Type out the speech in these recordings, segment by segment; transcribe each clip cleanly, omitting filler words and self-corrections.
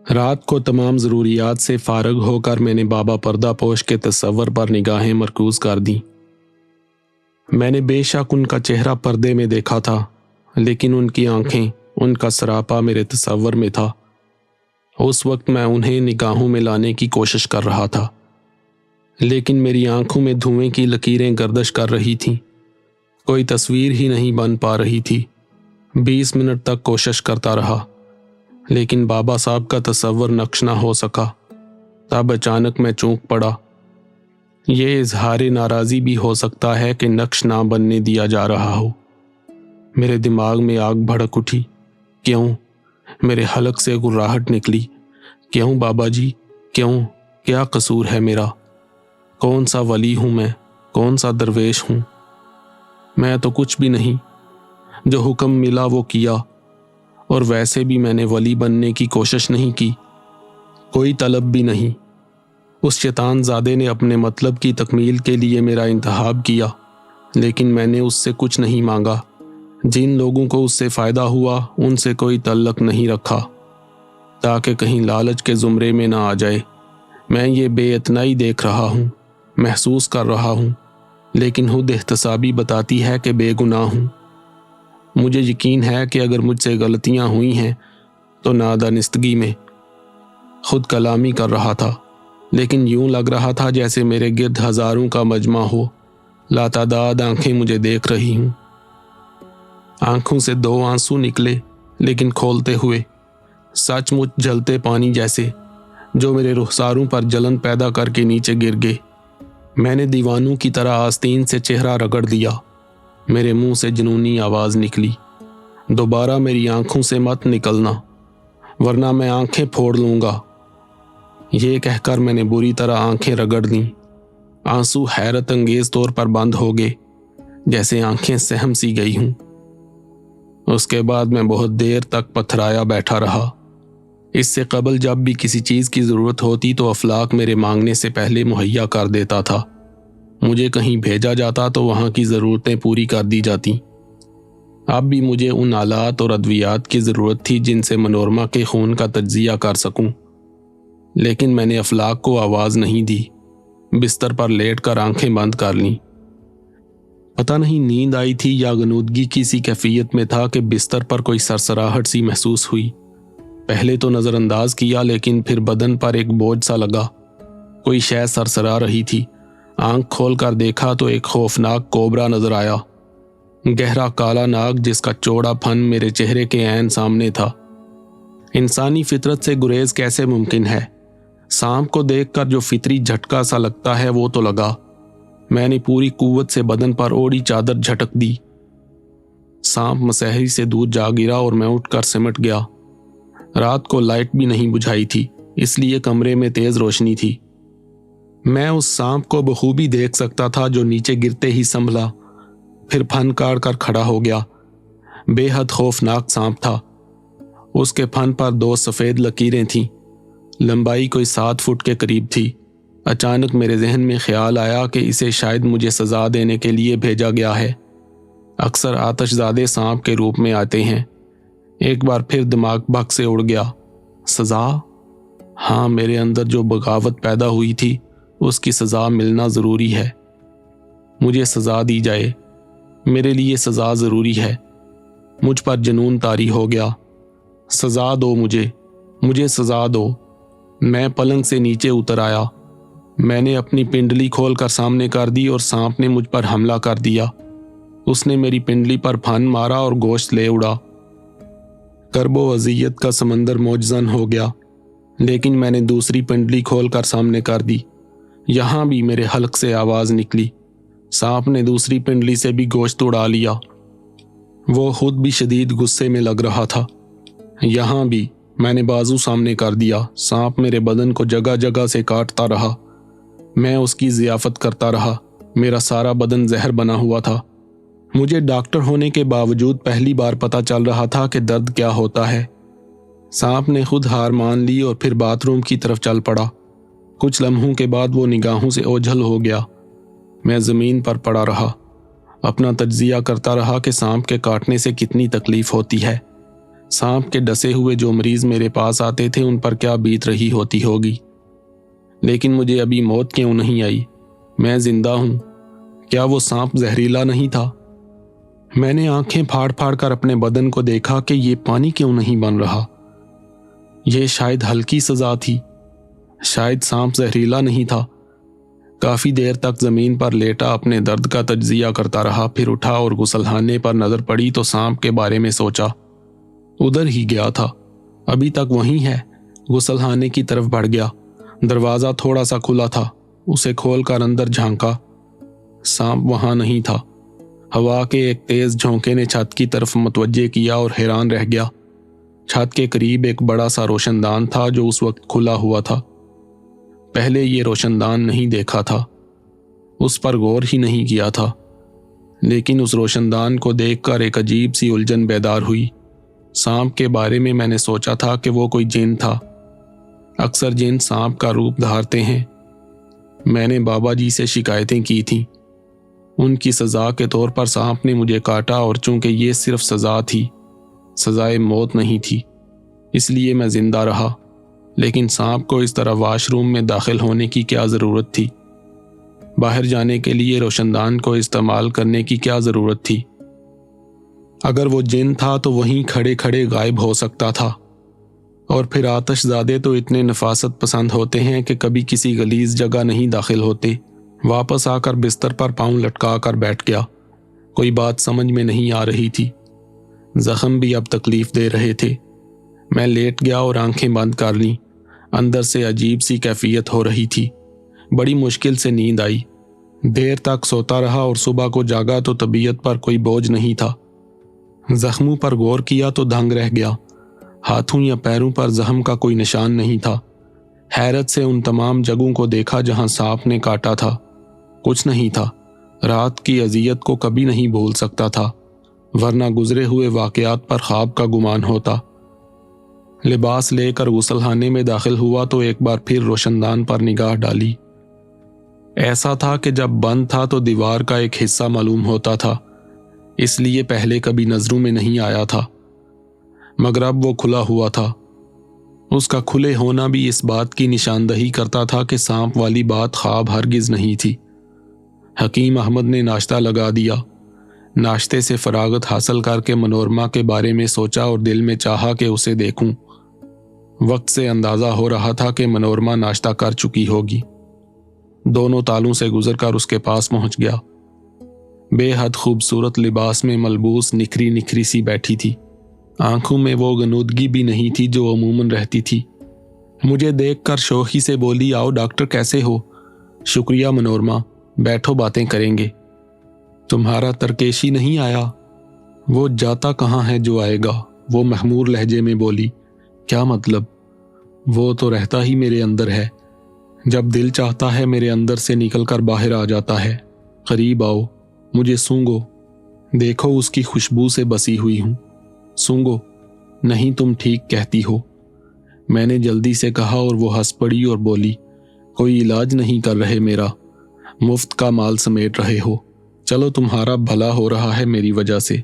رات کو تمام ضروریات سے فارغ ہو کر میں نے بابا پردہ پوش کے تصور پر نگاہیں مرکوز کر دیں۔ میں نے بے شک ان کا چہرہ پردے میں دیکھا تھا، لیکن ان کی آنکھیں، ان کا سراپا میرے تصور میں تھا۔ اس وقت میں انہیں نگاہوں میں لانے کی کوشش کر رہا تھا، لیکن میری آنکھوں میں دھوئیں کی لکیریں گردش کر رہی تھیں۔ کوئی تصویر ہی نہیں بن پا رہی تھی۔ 20 منٹ تک کوشش کرتا رہا، لیکن بابا صاحب کا تصور نقش نہ ہو سکا۔ تب اچانک میں چونک پڑا۔ یہ اظہار ناراضی بھی ہو سکتا ہے کہ نقش نہ بننے دیا جا رہا ہو۔ میرے دماغ میں آگ بھڑک اٹھی۔ کیوں؟ میرے حلق سے گراہٹ نکلی۔ کیوں بابا جی؟ کیوں؟ کیا قصور ہے میرا؟ کون سا ولی ہوں میں؟ کون سا درویش ہوں؟ میں تو کچھ بھی نہیں۔ جو حکم ملا وہ کیا، اور ویسے بھی میں نے ولی بننے کی کوشش نہیں کی، کوئی طلب بھی نہیں۔ اس شیطان زادے نے اپنے مطلب کی تکمیل کے لیے میرا انتخاب کیا، لیکن میں نے اس سے کچھ نہیں مانگا۔ جن لوگوں کو اس سے فائدہ ہوا ان سے کوئی تعلق نہیں رکھا، تاکہ کہیں لالچ کے زمرے میں نہ آ جائے۔ میں یہ بے اتنائی دیکھ رہا ہوں، محسوس کر رہا ہوں، لیکن خود احتسابی بتاتی ہے کہ بے گناہ ہوں۔ مجھے یقین ہے کہ اگر مجھ سے غلطیاں ہوئی ہیں تو نادانستگی میں۔ خود کلامی کر رہا تھا، لیکن یوں لگ رہا تھا جیسے میرے گرد ہزاروں کا مجمع ہو۔ لاتعداد آنکھیں مجھے دیکھ رہی ہوں۔ آنکھوں سے 2 آنسو نکلے، لیکن کھولتے ہوئے، سچ مچ جلتے پانی جیسے، جو میرے رخساروں پر جلن پیدا کر کے نیچے گر گئے۔ میں نے دیوانوں کی طرح آستین سے چہرہ رگڑ دیا۔ میرے منہ سے جنونی آواز نکلی، دوبارہ میری آنکھوں سے مت نکلنا، ورنہ میں آنکھیں پھوڑ لوں گا۔ یہ کہہ کر میں نے بری طرح آنکھیں رگڑ دیں۔ آنسو حیرت انگیز طور پر بند ہو گئے، جیسے آنکھیں سہم سی گئی ہوں۔ اس کے بعد میں بہت دیر تک پتھرایا بیٹھا رہا۔ اس سے قبل جب بھی کسی چیز کی ضرورت ہوتی تو افلاک میرے مانگنے سے پہلے مہیا کر دیتا تھا۔ مجھے کہیں بھیجا جاتا تو وہاں کی ضرورتیں پوری کر دی جاتی۔ اب بھی مجھے ان آلات اور ادویات کی ضرورت تھی جن سے منورما کے خون کا تجزیہ کر سکوں، لیکن میں نے افلاک کو آواز نہیں دی۔ بستر پر لیٹ کر آنکھیں بند کر لیں۔ پتہ نہیں نیند آئی تھی یا غنودگی کی سی کیفیت میں تھا کہ بستر پر کوئی سرسراہٹ سی محسوس ہوئی۔ پہلے تو نظر انداز کیا، لیکن پھر بدن پر ایک بوجھ سا لگا۔ کوئی شے سرسرا رہی تھی۔ آنکھ کھول کر دیکھا تو ایک خوفناک کوبرا نظر آیا، گہرا کالا ناگ جس کا چوڑا پھن میرے چہرے کے عین سامنے تھا۔ انسانی فطرت سے گریز کیسے ممکن ہے؟ سانپ کو دیکھ کر جو فطری جھٹکا سا لگتا ہے وہ تو لگا۔ میں نے پوری قوت سے بدن پر اوڑی چادر جھٹک دی۔ سانپ مسحری سے دور جا گرا اور میں اٹھ کر سمٹ گیا۔ رات کو لائٹ بھی نہیں بجھائی تھی، اس لیے کمرے میں تیز روشنی تھی۔ میں اس سانپ کو بخوبی دیکھ سکتا تھا جو نیچے گرتے ہی سنبھلا، پھر پھن کاڑ کر کھڑا ہو گیا۔ بے حد خوفناک سانپ تھا۔ اس کے پھن پر 2 سفید لکیریں تھیں، لمبائی کوئی 7 فٹ کے قریب تھی۔ اچانک میرے ذہن میں خیال آیا کہ اسے شاید مجھے سزا دینے کے لیے بھیجا گیا ہے۔ اکثر آتش زادے سانپ کے روپ میں آتے ہیں۔ ایک بار پھر دماغ بھگ سے اڑ گیا۔ سزا؟ ہاں، میرے اندر جو بغاوت پیدا ہوئی تھی اس کی سزا ملنا ضروری ہے۔ مجھے سزا دی جائے، میرے لیے سزا ضروری ہے۔ مجھ پر جنون طاری ہو گیا۔ سزا دو مجھے سزا دو۔ میں پلنگ سے نیچے اتر آیا۔ میں نے اپنی پنڈلی کھول کر سامنے کر دی اور سانپ نے مجھ پر حملہ کر دیا۔ اس نے میری پنڈلی پر پھن مارا اور گوشت لے اڑا۔ کرب و اذیت کا سمندر موجزن ہو گیا، لیکن میں نے دوسری پنڈلی کھول کر سامنے کر دی۔ یہاں بھی میرے حلق سے آواز نکلی۔ سانپ نے دوسری پنڈلی سے بھی گوشت اڑا لیا۔ وہ خود بھی شدید غصے میں لگ رہا تھا۔ یہاں بھی میں نے بازو سامنے کر دیا۔ سانپ میرے بدن کو جگہ جگہ سے کاٹتا رہا۔ میں اس کی ضیافت کرتا رہا۔ میرا سارا بدن زہر بنا ہوا تھا۔ مجھے ڈاکٹر ہونے کے باوجود پہلی بار پتہ چل رہا تھا کہ درد کیا ہوتا ہے۔ سانپ نے خود ہار مان لی اور پھر باتھ روم کی طرف چل پڑا۔ کچھ لمحوں کے بعد وہ نگاہوں سے اوجھل ہو گیا۔ میں زمین پر پڑا رہا، اپنا تجزیہ کرتا رہا کہ سانپ کے کاٹنے سے کتنی تکلیف ہوتی ہے۔ सांप के डसे हुए जो मरीज मेरे पास आते थे उन पर क्या बीत रही होती होगी। लेकिन मुझे अभी मौत क्यों नहीं आई? मैं जिंदा हूं। क्या वो सांप जहरीला नहीं था? मैंने आंखें फाड़ फाड़ कर अपने बदन को देखा कि ये पानी क्यों नहीं बन रहा। यह शायद हल्की सजा थी, शायद सांप जहरीला नहीं था। काफी देर तक जमीन पर लेटा अपने दर्द का तज्जिया करता रहा, फिर उठा और गुसलखाने पर नजर पड़ी तो सांप के बारे में सोचा। उधर ही गया था, अभी तक वहीं है। गुसलखाने की तरफ बढ़ गया। दरवाजा थोड़ा सा खुला था, उसे खोलकर अंदर झांका। सांप वहां नहीं था। हवा के एक तेज झोंके ने छत की तरफ मुतवज्जे किया और हैरान रह गया। छत के करीब एक बड़ा सा रोशनदान था जो उस वक्त खुला हुआ था। पहले ये रोशनदान नहीं देखा था, उस पर गौर ही नहीं किया था। लेकिन उस रोशनदान को देखकर एक अजीब सी उलझन बेदार हुई। सांप के बारे में मैंने सोचा था कि वो कोई जिन था। अक्सर जिन सांप का रूप धारते हैं। मैंने बाबा जी से शिकायतें की थीं। उनकी सजा के तौर पर सांप ने मुझे काटा और चूंकि ये सिर्फ सजा थी, सजाए मौत नहीं थी, इसलिए मैं जिंदा रहा। लेकिन सांप को इस तरह वॉशरूम में दाखिल होने की क्या ज़रूरत थी? बाहर जाने के लिए रोशनदान को इस्तेमाल करने की क्या ज़रूरत थी? अगर वो जिन था तो वहीं खड़े खड़े गायब हो सकता था। और फिर आतिशज़ादे तो इतने नफासत पसंद होते हैं कि कभी किसी गलीज जगह नहीं दाखिल होते। वापस आकर बिस्तर पर पाँव लटका कर बैठ गया। कोई बात समझ में नहीं आ रही थी। जख्म भी अब तकलीफ दे रहे थे। मैं लेट गया और आंखें बंद कर लीं। अंदर से अजीब सी कैफियत हो रही थी। बड़ी मुश्किल से नींद आई। देर तक सोता रहा और सुबह को जागा तो तबीयत पर कोई बोझ नहीं था। जख्मों पर गौर किया तो दंग रह गया। हाथों या पैरों पर जख्म का कोई निशान नहीं था। हैरत से उन तमाम जगहों को देखा जहां सांप ने काटा था। कुछ नहीं था। रात की अजियत को कभी नहीं भूल सकता था, वरना गुजरे हुए वाकयात पर ख्वाब का गुमान होता। लिबास लेकर गुसलखाने में दाखिल हुआ तो एक बार फिर रोशनदान पर निगाह डाली। ऐसा था कि जब बंद था तो दीवार का एक हिस्सा मालूम होता था, इसलिए पहले कभी नजरों में नहीं आया था। मगर अब वो खुला हुआ था। उसका खुले होना भी इस बात की निशानदही करता था कि सांप वाली बात ख्वाब हरगिज नहीं थी। हकीम अहमद ने नाश्ता लगा दिया। नाश्ते से फरागत हासिल करके मनोरमा के बारे में सोचा और दिल में चाहा कि उसे देखूं। वक्त से अंदाजा हो रहा था कि मनोरमा नाश्ता कर चुकी होगी। दोनों तालों से गुजरकर उसके पास पहुंच गया। बेहद खूबसूरत लिबास में मलबूस निखरी निखरी सी बैठी थी। आंखों में वो गनूदगी भी नहीं थी जो अमूमन रहती थी। मुझे देखकर शौखी से बोली, आओ डॉक्टर, कैसे हो? शुक्रिया मनोरमा, बैठो बातें करेंगे। तुम्हारा तरकेशी नहीं आया? वो जाता कहाँ है जो आएगा? वो महमूर लहजे में बोली। क्या मतलब? वो तो रहता ही मेरे अंदर है। जब दिल चाहता है मेरे अंदर से निकलकर बाहर आ जाता है। करीब आओ, मुझे सूंघो, देखो उसकी खुशबू से बसी हुई हूं। सूंघो। नहीं, तुम ठीक कहती हो, मैंने जल्दी से कहा और वो हंस पड़ी और बोली, कोई इलाज नहीं कर रहे मेरा, मुफ्त का माल समेट रहे हो। चलो, तुम्हारा भला हो रहा है मेरी वजह से।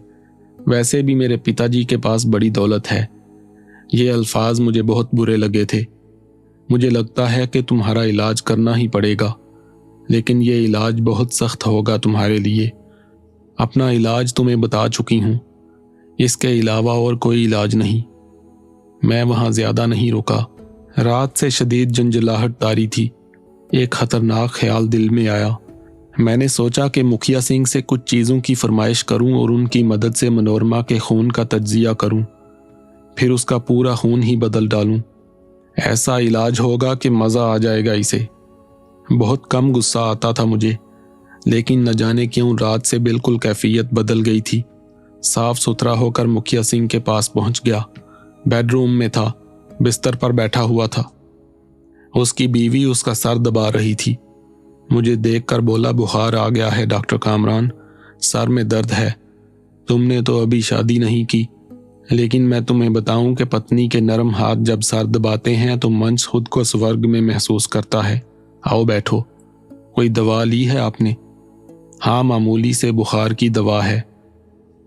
वैसे भी मेरे पिताजी के पास बड़ी दौलत है। ये अल्फाज मुझे बहुत बुरे लगे थे। मुझे लगता है कि तुम्हारा इलाज करना ही पड़ेगा, लेकिन ये इलाज बहुत सख्त होगा तुम्हारे लिए। अपना इलाज तुम्हें बता चुकी हूं, इसके अलावा और कोई इलाज नहीं। मैं वहां ज्यादा नहीं रुका। रात से शदीद जंजलाहट तारी थी। एक खतरनाक ख्याल दिल में आया। मैंने सोचा कि मुखिया सिंह से कुछ चीज़ों की फरमाइश करूं और उनकी मदद से मनोरमा के खून का तज्जिया करूं, फिर उसका पूरा खून ही बदल डालूं। ऐसा इलाज होगा कि मज़ा आ जाएगा इसे। बहुत कम गुस्सा आता था मुझे, लेकिन न जाने क्यों रात से बिल्कुल कैफियत बदल गई थी। साफ सुथरा होकर मुखिया सिंह के पास पहुंच गया। बेडरूम में था, बिस्तर पर बैठा हुआ था। उसकी बीवी उसका सर दबा रही थी। मुझे देखकर बोला, बुखार आ गया है डॉक्टर कामरान, सर में दर्द है। तुमने तो अभी शादी नहीं की, लेकिन मैं तुम्हें बताऊं कि पत्नी के नरम हाथ जब सर दबाते हैं तो मंच खुद को स्वर्ग में महसूस करता है। आओ बैठो। कोई दवा ली है आपने? हाँ, मामूली से बुखार की दवा है।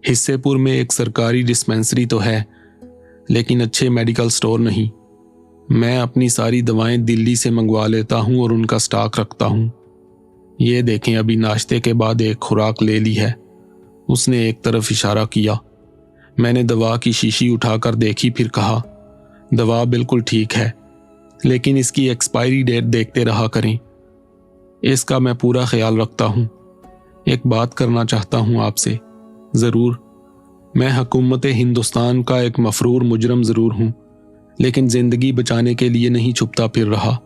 हिस्सेपुर में एक सरकारी डिस्पेंसरी तो है, लेकिन अच्छे मेडिकल स्टोर नहीं। मैं अपनी सारी दवाएं दिल्ली से मंगवा लेता हूं और उनका स्टॉक रखता हूं। ये देखें, अभी नाश्ते के बाद एक खुराक ले ली है। उसने एक तरफ इशारा किया। मैंने दवा की शीशी उठाकर देखी, फिर कहा, दवा बिल्कुल ठीक है, लेकिन इसकी एक्सपायरी डेट देखते रहा करें। इसका मैं पूरा ख्याल रखता हूं। एक बात करना चाहता हूं आपसे। ज़रूर। मैं हुकूमत हिंदुस्तान का एक मफरूर मुजरम ज़रूर हूं, लेकिन ज़िंदगी बचाने के लिए नहीं छुपता फिर रहा।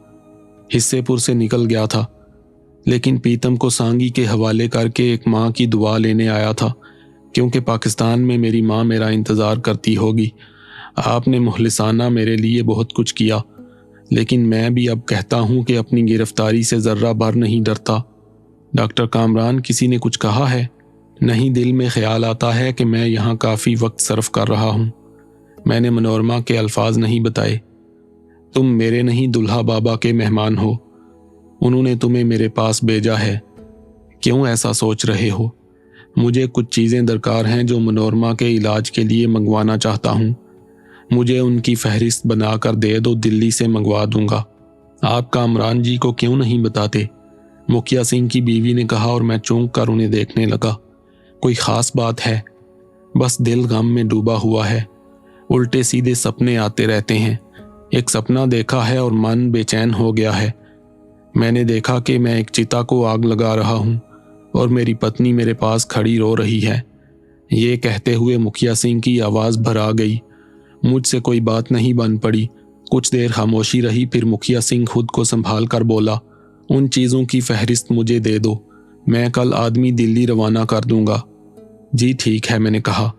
हिस्सेपुर से निकल गया था, लेकिन पीतम को सांगी के हवाले करके एक माँ की दुआ लेने आया था, क्योंकि पाकिस्तान में मेरी माँ मेरा इंतज़ार करती होगी। आपने मुखलिसाना मेरे लिए बहुत कुछ किया, लेकिन मैं भी अब कहता हूँ कि अपनी गिरफ्तारी से ज़र्रा भर नहीं डरता। डॉक्टर कामरान, किसी ने कुछ कहा है? नहीं, दिल में ख्याल आता है कि मैं यहाँ काफ़ी वक्त सर्फ कर रहा हूँ। मैंने मनोरमा के अल्फाज नहीं बताए। तुम मेरे नहीं, दुल्हा बाबा के मेहमान हो। उन्होंने तुम्हें मेरे पास भेजा है। क्यों ऐसा सोच रहे हो? मुझे कुछ चीज़ें दरकार हैं जो मनोरमा के इलाज के लिए मंगवाना चाहता हूँ। मुझे उनकी फहरिस्त बनाकर दे दो, दिल्ली से मंगवा दूंगा। आप कामरान जी को क्यों नहीं बताते? मुखिया सिंह की बीवी ने कहा और मैं चौंक कर उन्हें देखने लगा। कोई ख़ास बात है? बस दिल गम में डूबा हुआ है। उल्टे सीधे सपने आते रहते हैं। एक सपना देखा है और मन बेचैन हो गया है। मैंने देखा कि मैं एक चिता को आग लगा रहा हूँ और मेरी पत्नी मेरे पास खड़ी रो रही है। ये कहते हुए मुखिया सिंह की आवाज़ भरा गई। मुझसे कोई बात नहीं बन पड़ी। कुछ देर खामोशी रही, फिर मुखिया सिंह खुद को संभाल कर बोला, उन चीज़ों की फहरिस्त मुझे दे दो, मैं कल आदमी दिल्ली रवाना कर दूंगा। जी ठीक है, मैंने कहा।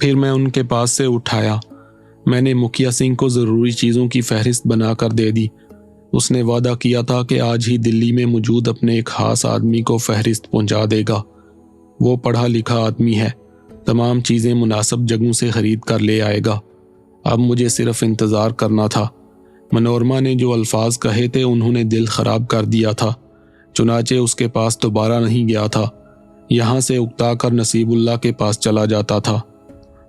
फिर मैं उनके पास से उठाया। मैंने मुखिया सिंह को ज़रूरी चीज़ों की फहरिस्त बनाकर दे दी। उसने वादा किया था कि आज ही दिल्ली में मौजूद अपने एक खास आदमी को फहरिस्त पहुंचा देगा। वो पढ़ा लिखा आदमी है, तमाम चीज़ें मुनासिब जगहों से ख़रीद कर ले आएगा। अब मुझे सिर्फ इंतज़ार करना था। मनोरमा ने जो अल्फाज कहे थे उन्होंने दिल ख़राब कर दिया था। चुनाचे उसके पास दोबारा नहीं गया था। यहाँ से उकता कर नसीबुल्लाह के पास चला जाता था।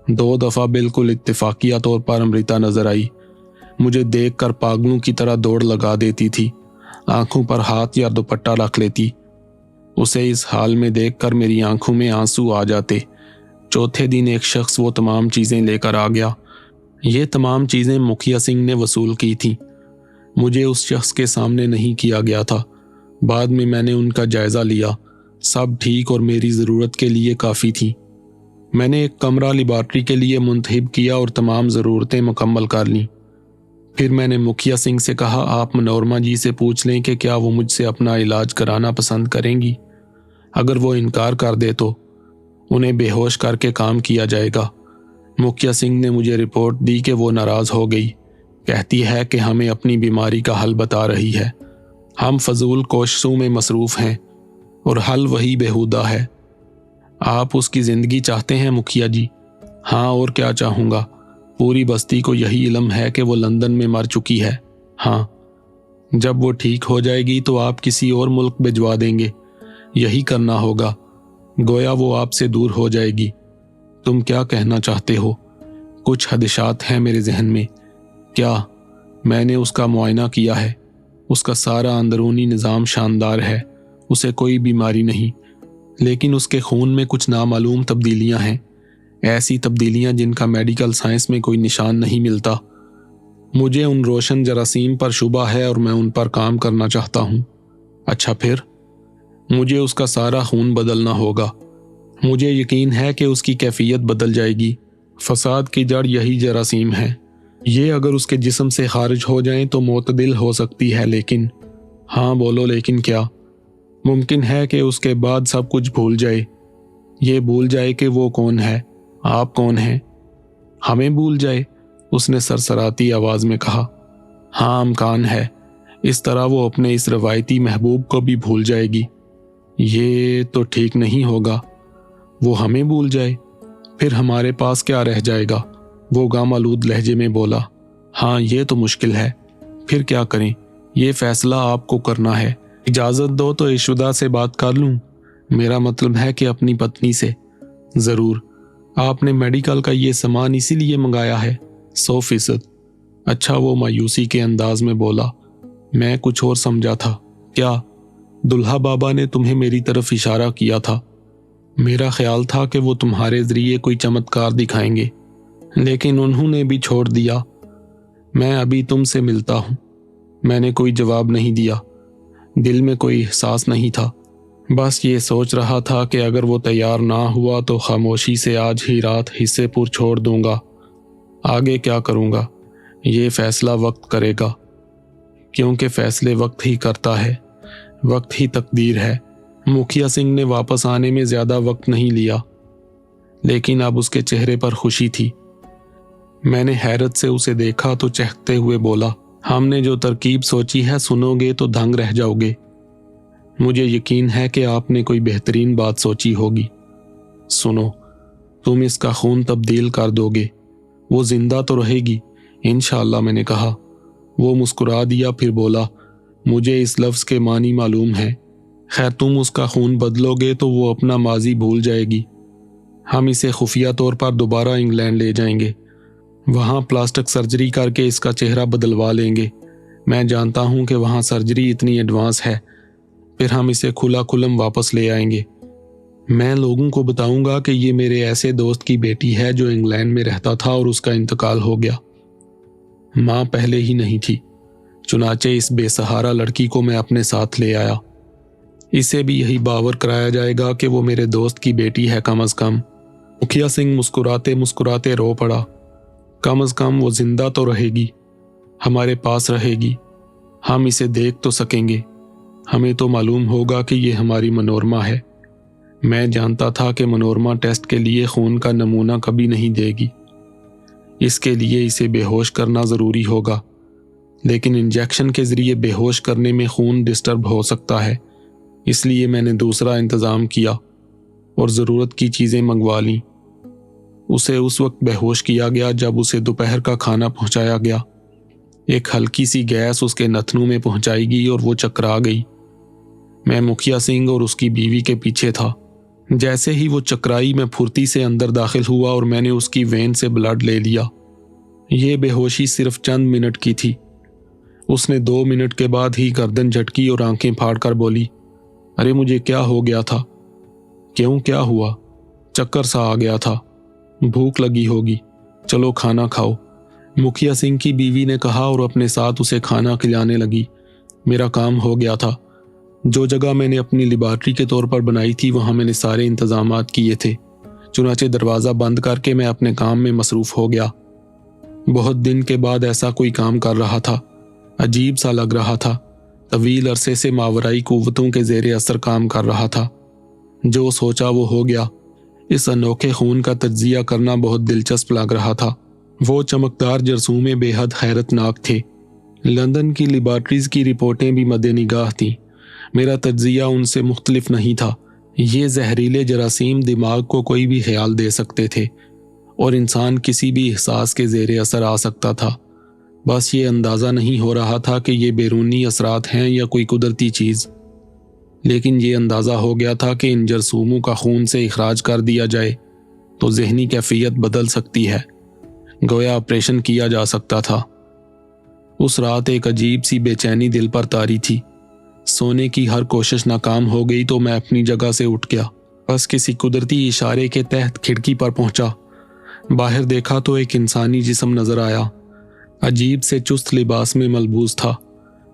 2 दफ़ा बिल्कुल इत्तेफाकिया तौर पर अमृता नजर आई। मुझे देखकर पागलों की तरह दौड़ लगा देती थी। आंखों पर हाथ या दुपट्टा रख लेती। उसे इस हाल में देखकर मेरी आंखों में आंसू आ जाते। चौथे दिन एक शख्स वो तमाम चीज़ें लेकर आ गया। ये तमाम चीज़ें मुखिया सिंह ने वसूल की थी। मुझे उस शख्स के सामने नहीं किया गया था। बाद में मैंने उनका जायज़ा लिया। सब ठीक और मेरी ज़रूरत के लिए काफ़ी थी। मैंने एक कमरा लेबॉर्ट्री के लिए मुंतखब किया और तमाम ज़रूरतें मुकम्मल कर लीं। फिर मैंने मुखिया सिंह से कहा, आप मनोरमा जी से पूछ लें कि क्या वो मुझसे अपना इलाज कराना पसंद करेंगी। अगर वो इनकार कर दे तो उन्हें बेहोश करके काम किया जाएगा। मुखिया सिंह ने मुझे रिपोर्ट दी कि वो नाराज़ हो गई। कहती है कि हमें अपनी बीमारी का हल बता रही है। हम फजूल कोशिशों में मसरूफ़ हैं और हल वही बेहुदा है। आप उसकी ज़िंदगी चाहते हैं मुखिया जी? हाँ, और क्या चाहूँगा। पूरी बस्ती को यही इल्म है कि वो लंदन में मर चुकी है। हाँ, जब वो ठीक हो जाएगी तो आप किसी और मुल्क भिजवा देंगे। यही करना होगा। गोया वो आपसे दूर हो जाएगी। तुम क्या कहना चाहते हो? कुछ खदशात हैं मेरे जहन में। क्या? मैंने उसका मुआयना किया है। उसका सारा अंदरूनी निज़ाम शानदार है। उसे कोई बीमारी नहीं, लेकिन उसके खून में कुछ नामालूम तब्दीलियां हैं। ऐसी तब्दीलियां जिनका मेडिकल साइंस में कोई निशान नहीं मिलता। मुझे उन रोशन जरासीम पर शुबा है और मैं उन पर काम करना चाहता हूँ। अच्छा, फिर? मुझे उसका सारा खून बदलना होगा। मुझे यकीन है कि उसकी कैफियत बदल जाएगी। फसाद की जड़ यही जरासीम है। ये अगर उसके जिस्म से खारिज हो जाएं तो मोतदिल हो सकती है, लेकिन हाँ बोलो, लेकिन क्या? मुमकिन है कि उसके बाद सब कुछ भूल जाए। ये भूल जाए कि वो कौन है, आप कौन हैं। हमें भूल जाए, उसने सरसराती आवाज़ में कहा। हाँ, इम्कान है। इस तरह वो अपने इस रवायती महबूब को भी भूल जाएगी। ये तो ठीक नहीं होगा। वो हमें भूल जाए, फिर हमारे पास क्या रह जाएगा? वो गामालूद लहजे में बोला। हाँ, ये तो मुश्किल है। फिर क्या करें? ये फैसला आपको करना है। इजाज़त दो तो यशोदा से बात कर लूँ। मेरा मतलब है कि अपनी पत्नी से। ज़रूर। आपने मेडिकल का ये सामान इसीलिए मंगाया है? 100%। अच्छा, वो मायूसी के अंदाज में बोला। मैं कुछ और समझा था। क्या? दुल्हा बाबा ने तुम्हें मेरी तरफ इशारा किया था? मेरा ख्याल था कि वो तुम्हारे जरिए कोई चमत्कार दिखाएंगे, लेकिन उन्होंने भी छोड़ दिया। मैं अभी तुमसे मिलता हूँ। मैंने कोई जवाब नहीं दिया। दिल में कोई एहसास नहीं था। बस ये सोच रहा था कि अगर वो तैयार ना हुआ तो खामोशी से आज ही रात हिस्सेपुर छोड़ दूंगा। आगे क्या करूंगा ये फैसला वक्त करेगा, क्योंकि फैसले वक्त ही करता है, वक्त ही तकदीर है। मुखिया सिंह ने वापस आने में ज्यादा वक्त नहीं लिया, लेकिन अब उसके चेहरे पर खुशी थी। मैंने हैरत से उसे देखा तो चहकते हुए बोला, हमने जो तरकीब सोची है सुनोगे तो दंग रह जाओगे। मुझे यकीन है कि आपने कोई बेहतरीन बात सोची होगी। सुनो, तुम इसका खून तब्दील कर दोगे। वो जिंदा तो रहेगी इंशाअल्लाह, मैंने कहा। वो मुस्कुरा दिया, फिर बोला, मुझे इस लफ्ज़ के मानी मालूम है। खैर, तुम उसका खून बदलोगे तो वो अपना माजी भूल जाएगी। हम इसे खुफिया तौर पर दोबारा इंग्लैंड ले जाएंगे। वहाँ प्लास्टिक सर्जरी करके इसका चेहरा बदलवा लेंगे। मैं जानता हूँ कि वहाँ सर्जरी इतनी एडवांस है। फिर हम इसे खुला खुलम वापस ले आएंगे। मैं लोगों को बताऊंगा कि ये मेरे ऐसे दोस्त की बेटी है जो इंग्लैंड में रहता था और उसका इंतकाल हो गया। माँ पहले ही नहीं थी, चुनाचे इस बेसहारा लड़की को मैं अपने साथ ले आया। इसे भी यही बावर कराया जाएगा कि वो मेरे दोस्त की बेटी है कम अज कम। मुखिया सिंह मुस्कुराते मुस्कुराते रो पड़ा। कम अज कम वो जिंदा तो रहेगी, हमारे पास रहेगी। हम इसे देख तो सकेंगे। हमें तो मालूम होगा कि ये हमारी मनोरमा है। मैं जानता था कि मनोरमा टेस्ट के लिए खून का नमूना कभी नहीं देगी। इसके लिए इसे बेहोश करना ज़रूरी होगा, लेकिन इंजेक्शन के ज़रिए बेहोश करने में खून डिस्टर्ब हो सकता है। इसलिए मैंने दूसरा इंतज़ाम किया और ज़रूरत की चीज़ें मंगवा लीं। उसे उस वक्त बेहोश किया गया जब उसे दोपहर का खाना पहुंचाया गया। एक हल्की सी गैस उसके नथनों में पहुंचाई और वो चकरा गई। मैं मुखिया सिंह और उसकी बीवी के पीछे था। जैसे ही वो चकराई, मैं फुर्ती से अंदर दाखिल हुआ और मैंने उसकी वेन से ब्लड ले लिया। ये बेहोशी सिर्फ चंद मिनट की थी। उसने 2 मिनट के बाद ही गर्दन झटकी और आंखें फाड़कर बोली, अरे मुझे क्या हो गया था? क्यों, क्या हुआ? चक्कर सा आ गया था। भूख लगी होगी, चलो खाना खाओ, मुखिया सिंह की बीवी ने कहा और अपने साथ उसे खाना खिलाने लगी। मेरा काम हो गया था। जो जगह मैंने अपनी लिबार्ट्री के तौर पर बनाई थी वहां मैंने सारे इंतजामात किए थे। चुनाचे दरवाज़ा बंद करके मैं अपने काम में मसरूफ हो गया। बहुत दिन के बाद ऐसा कोई काम कर रहा था। अजीब सा लग रहा था। तवील अरसे से मावराई कुव्वतों के ज़ेरे असर काम कर रहा था। जो सोचा वो हो गया। इस अनोखे खून का तज्जिया करना बहुत दिलचस्प लग रहा था। वो चमकदार जरसूमें बेहद हैरतनाक थे। लंदन की लिबार्ट्रीज की रिपोर्टें भी मद्देनिगाह थीं। मेरा तज्जिया उनसे मुख्तलिफ नहीं था। ये जहरीले जरासीम दिमाग को कोई भी ख्याल दे सकते थे और इंसान किसी भी एहसास के ज़ेरे असर आ सकता था। बस ये अंदाज़ा नहीं हो रहा था कि ये बैरूनी असरात हैं या कोई कुदरती चीज़, लेकिन ये अंदाज़ा हो गया था कि इन जरसूमों का खून से इखराज कर दिया जाए तो जहनी कैफियत बदल सकती है। गोया ऑपरेशन किया जा सकता था। उस रात एक अजीब सी बेचैनी दिल पर तारी थी। सोने की हर कोशिश नाकाम हो गई तो मैं अपनी जगह से उठ गया। बस किसी कुदरती इशारे के तहत खिड़की पर पहुंचा। बाहर देखा तो एक इंसानी जिस्म नजर आया। अजीब से चुस्त लिबास में मलबूस था।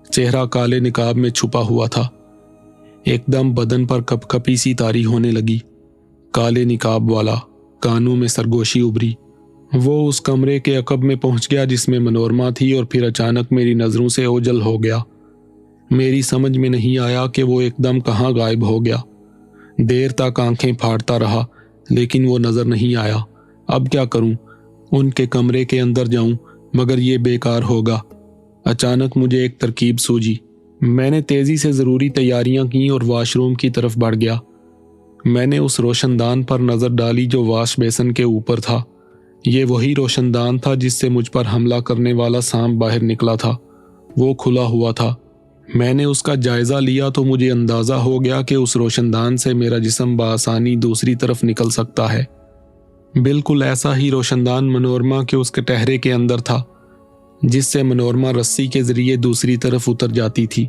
चेहरा काले निकाब में छुपा हुआ था। एकदम बदन पर कपकपी सी तारी होने लगी। काले निकाब वाला, कानों में सरगोशी उभरी। वो उस कमरे के अकब में पहुंच गया जिसमें मनोरमा थी और फिर अचानक मेरी नजरों से ओझल हो गया। मेरी समझ में नहीं आया कि वो एकदम कहाँ गायब हो गया। देर तक आंखें फाड़ता रहा लेकिन वो नजर नहीं आया। अब क्या करूं? उनके कमरे के अंदर जाऊं, मगर ये बेकार होगा। अचानक मुझे एक तरकीब सूझी। मैंने तेजी से जरूरी तैयारियां की और वॉशरूम की तरफ बढ़ गया। मैंने उस रोशनदान पर नजर डाली जो वॉश बेसन के ऊपर था। ये वही रोशनदान था जिससे मुझ पर हमला करने वाला सांप बाहर निकला था। वो खुला हुआ था। मैंने उसका जायजा लिया तो मुझे अंदाजा हो गया कि उस रोशनदान से मेरा जिस्म बआसानी दूसरी तरफ निकल सकता है। بالکل ایسا ہی روشندان منورما کے اس کٹہرے کے اندر تھا، جس سے منورما رسی کے ذریعے دوسری طرف اتر جاتی تھی۔